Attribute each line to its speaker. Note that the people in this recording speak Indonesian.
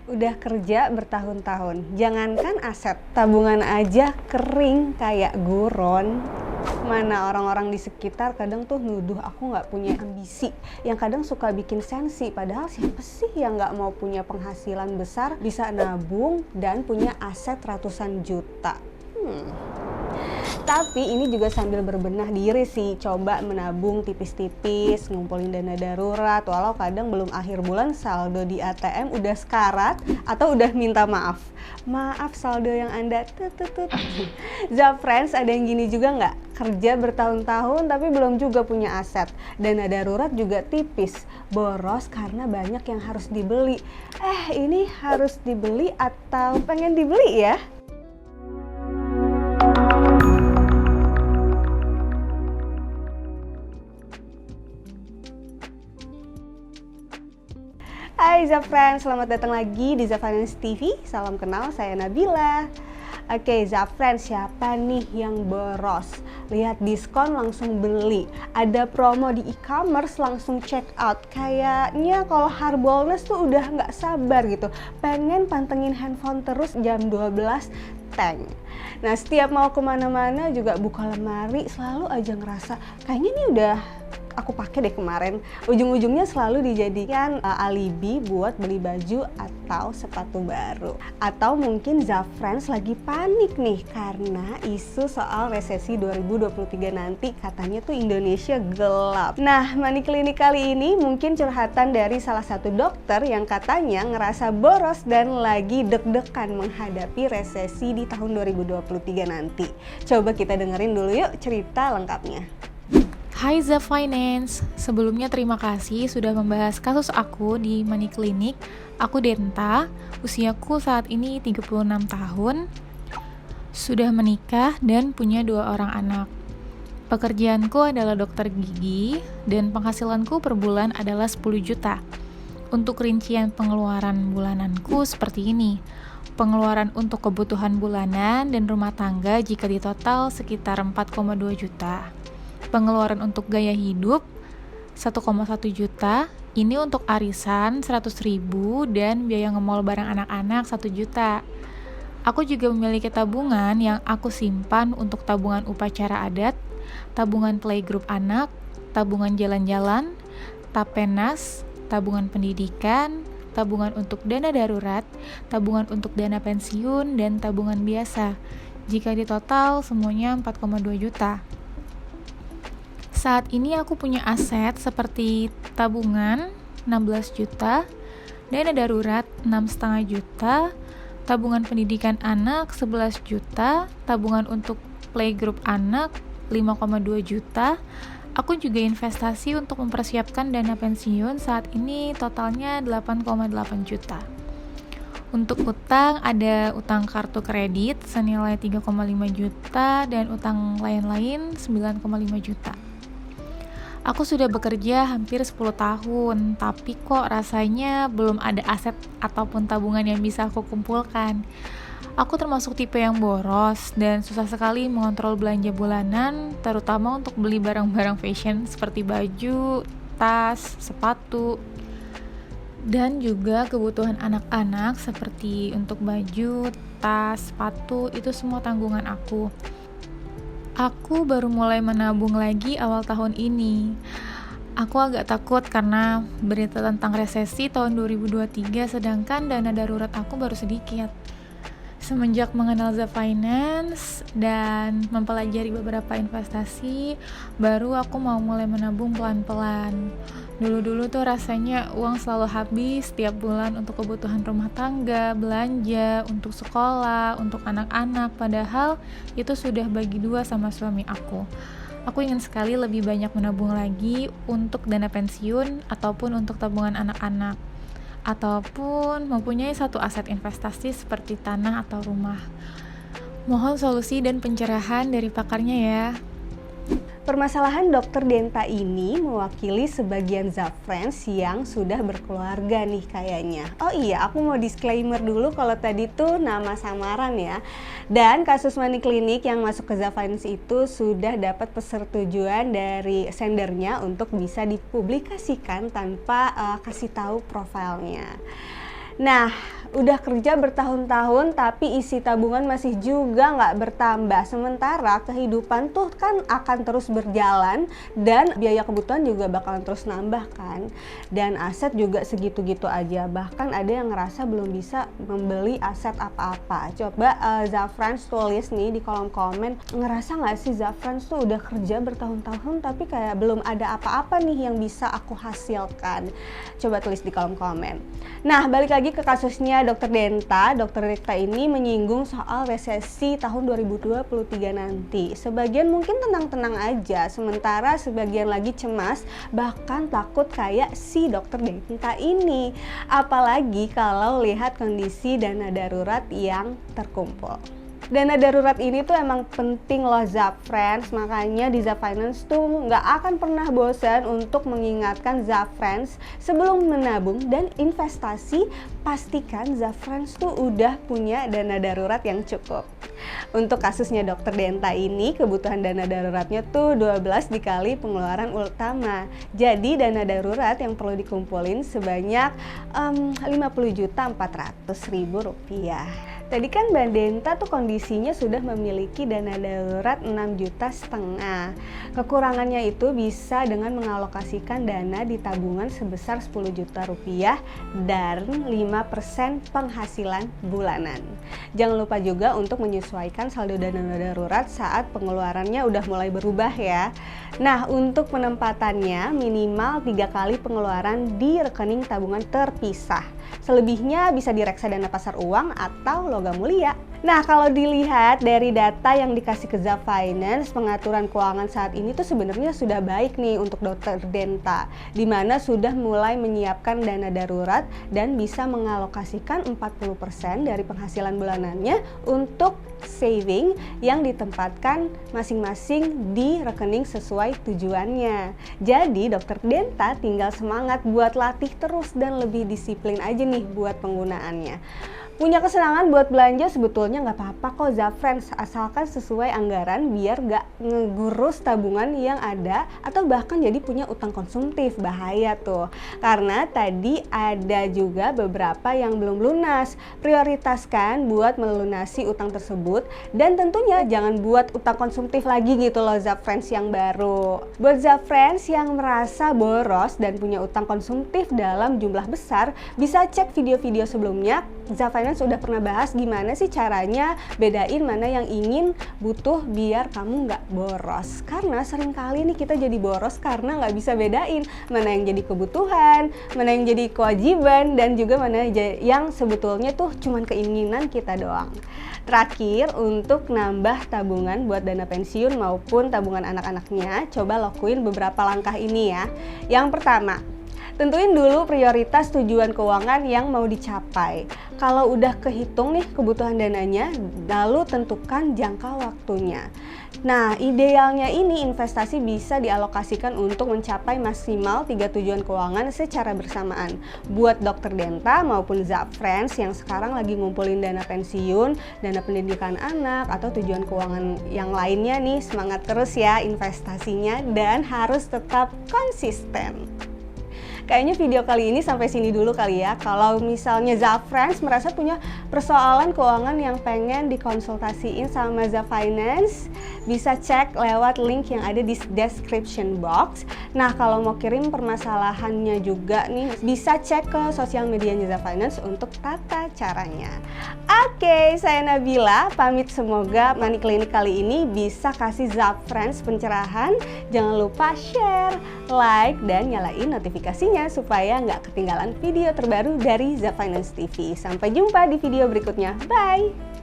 Speaker 1: Udah kerja bertahun-tahun, jangankan aset, tabungan aja kering kayak guron. Mana orang-orang di sekitar kadang tuh nuduh aku nggak punya ambisi, yang kadang suka bikin sensi. Padahal siapa sih yang nggak mau punya penghasilan besar, bisa nabung, dan punya aset ratusan juta? Tapi ini juga sambil berbenah diri sih, coba menabung tipis-tipis, ngumpulin dana darurat, walau kadang belum akhir bulan saldo di ATM udah sekarat atau udah minta maaf. Maaf saldo yang Anda tututut. Zafriends, ada yang gini juga nggak? Kerja bertahun-tahun tapi belum juga punya aset. Dana darurat juga tipis, boros karena banyak yang harus dibeli. Ini harus dibeli atau pengen dibeli ya? Hai Zafriends, selamat datang lagi di Zafriends TV. Salam kenal, saya Nabila. Oke Zafriends, siapa nih yang boros? Lihat diskon langsung beli, ada promo di e-commerce langsung check out. Kayaknya kalau Harbolnas tuh udah nggak sabar gitu, pengen pantengin handphone terus jam 12 tank. Nah setiap mau kemana-mana juga buka lemari selalu aja ngerasa kayaknya nih udah aku pakai deh kemarin. Ujung-ujungnya selalu dijadikan alibi buat beli baju atau sepatu baru. Atau mungkin Zafriends lagi panik nih karena isu soal resesi 2023 nanti, katanya tuh Indonesia gelap. Nah, Money Clinic kali ini mungkin curhatan dari salah satu dokter yang katanya ngerasa boros dan lagi deg-degan menghadapi resesi di tahun 2023 nanti. Coba kita dengerin dulu yuk cerita lengkapnya.
Speaker 2: Hai Zafriends, sebelumnya terima kasih sudah membahas kasus aku di Money Clinic. Aku Denta, usiaku saat ini 36 tahun, sudah menikah dan punya 2 orang anak. Pekerjaanku adalah dokter gigi dan penghasilanku per bulan adalah 10 juta. Untuk rincian pengeluaran bulananku seperti ini. Pengeluaran untuk kebutuhan bulanan dan rumah tangga jika ditotal sekitar 4,2 juta. Pengeluaran untuk gaya hidup 1,1 juta, ini untuk arisan 100.000 dan biaya nge-mall barang anak-anak 1 juta. Aku juga memiliki tabungan yang aku simpan untuk tabungan upacara adat, tabungan playgroup anak, tabungan jalan-jalan, tapenas, tabungan pendidikan, tabungan untuk dana darurat, tabungan untuk dana pensiun, dan tabungan biasa. Jika ditotal semuanya 4,2 juta. Saat ini aku punya aset seperti tabungan 16 juta, dana darurat 6,5 juta, tabungan pendidikan anak 11 juta, tabungan untuk playgroup anak 5,2 juta. Aku juga investasi untuk mempersiapkan dana pensiun, saat ini totalnya 8,8 juta. Untuk utang, ada utang kartu kredit senilai 3,5 juta dan utang lain-lain 9,5 juta. Aku sudah bekerja hampir 10 tahun, tapi kok rasanya belum ada aset ataupun tabungan yang bisa aku kumpulkan. Aku termasuk tipe yang boros dan susah sekali mengontrol belanja bulanan, terutama untuk beli barang-barang fashion seperti baju, tas, sepatu, dan juga kebutuhan anak-anak seperti untuk baju, tas, sepatu, itu semua tanggungan aku. Aku baru mulai menabung lagi awal tahun ini. Aku agak takut karena berita tentang resesi tahun 2023, sedangkan dana darurat aku baru sedikit. Semenjak mengenal Zafriends dan mempelajari beberapa investasi, baru aku mau mulai menabung pelan-pelan. Dulu-dulu tuh rasanya uang selalu habis setiap bulan untuk kebutuhan rumah tangga, belanja, untuk sekolah, untuk anak-anak, padahal itu sudah bagi 2 sama suami aku. Aku ingin sekali lebih banyak menabung lagi untuk dana pensiun ataupun untuk tabungan anak-anak, ataupun mempunyai satu aset investasi seperti tanah atau rumah. Mohon solusi dan pencerahan dari pakarnya ya.
Speaker 1: Permasalahan Dr. Denta ini mewakili sebagian Zafriends yang sudah berkeluarga nih kayaknya. Oh iya, aku mau disclaimer dulu kalau tadi tuh nama samaran ya. Dan kasus Money Clinic yang masuk ke Zafriends itu sudah dapat persetujuan dari sendernya untuk bisa dipublikasikan tanpa kasih tahu profilnya. Nah, Udah kerja bertahun-tahun tapi isi tabungan masih juga nggak bertambah. Sementara kehidupan tuh kan akan terus berjalan dan biaya kebutuhan juga bakalan terus nambah kan. Dan aset juga segitu-gitu aja. Bahkan ada yang ngerasa belum bisa membeli aset apa-apa. Coba Zafrans tulis nih di kolom komen, ngerasa nggak sih Zafrans tuh udah kerja bertahun-tahun tapi kayak belum ada apa-apa nih yang bisa aku hasilkan? Coba tulis di kolom komen. Nah, balik lagi ke kasusnya Dr. Denta. Dr. Denta ini menyinggung soal resesi tahun 2023 nanti. Sebagian mungkin tenang-tenang aja, sementara sebagian lagi cemas, bahkan takut kayak si Dr. Denta ini. Apalagi kalau lihat kondisi dana darurat yang terkumpul. Dana darurat ini tuh emang penting loh Zafrans, makanya di Zaffinance tuh nggak akan pernah bosan untuk mengingatkan Zafrans sebelum menabung dan investasi, pastikan Zafrans tuh udah punya dana darurat yang cukup. Untuk kasusnya Dr. Denta ini, kebutuhan dana daruratnya tuh 12 dikali pengeluaran utama. Jadi dana darurat yang perlu dikumpulin sebanyak 50.400.000 rupiah. Tadi kan Mbak Denta tuh kondisinya sudah memiliki dana darurat 6,5 juta. Kekurangannya itu bisa dengan mengalokasikan dana di tabungan sebesar 10 juta rupiah dan 5% penghasilan bulanan. Jangan lupa juga untuk menyesuaikan saldo dana darurat saat pengeluarannya udah mulai berubah ya. Nah, untuk penempatannya minimal 3 kali pengeluaran di rekening tabungan terpisah. Selebihnya bisa di reksadana pasar uang atau logam mulia. Nah, kalau dilihat dari data yang dikasih ke Zaffinance, pengaturan keuangan saat ini tuh sebenarnya sudah baik nih untuk Dr. Denta, di mana sudah mulai menyiapkan dana darurat dan bisa mengalokasikan 40% dari penghasilan bulanannya untuk saving yang ditempatkan masing-masing di rekening sesuai tujuannya. Jadi Dr. Denta tinggal semangat buat latih terus dan lebih disiplin aja nih buat penggunaannya. Punya kesenangan buat belanja sebetulnya nggak apa-apa kok Zafrans, asalkan sesuai anggaran biar nggak ngegurus tabungan yang ada atau bahkan jadi punya utang konsumtif, bahaya tuh. Karena tadi ada juga beberapa yang belum lunas, prioritaskan buat melunasi utang tersebut dan tentunya jangan buat utang konsumtif lagi gitu loh Zafrans yang baru. Buat Zafrans yang merasa boros dan punya utang konsumtif dalam jumlah besar, bisa cek video-video sebelumnya. Zaffinance udah pernah bahas gimana sih caranya bedain mana yang ingin butuh biar kamu nggak boros. Karena seringkali nih kita jadi boros karena nggak bisa bedain mana yang jadi kebutuhan, mana yang jadi kewajiban, dan juga mana yang sebetulnya tuh cuman keinginan kita doang. Terakhir, untuk nambah tabungan buat dana pensiun maupun tabungan anak-anaknya, coba lakuin beberapa langkah ini ya. Yang pertama, tentuin dulu prioritas tujuan keuangan yang mau dicapai. Kalau udah kehitung nih kebutuhan dananya, lalu tentukan jangka waktunya. Nah, idealnya ini investasi bisa dialokasikan untuk mencapai maksimal 3 tujuan keuangan secara bersamaan. Buat Dr. Denta maupun Zafrans yang sekarang lagi ngumpulin dana pensiun, dana pendidikan anak, atau tujuan keuangan yang lainnya nih, semangat terus ya investasinya dan harus tetap konsisten. Kayaknya video kali ini sampai sini dulu kali ya. Kalau misalnya Zafrans merasa punya persoalan keuangan yang pengen dikonsultasiin sama Zaffinance, bisa cek lewat link yang ada di description box. Nah, kalau mau kirim permasalahannya juga nih, bisa cek ke sosial medianya Zaffinance untuk tata caranya. Oke, saya Nabila, pamit, semoga Money Clinic kali ini bisa kasih Zafrans pencerahan. Jangan lupa share, like, dan nyalain notifikasinya supaya nggak ketinggalan video terbaru dari Zaffinance TV. Sampai jumpa di video berikutnya. Bye!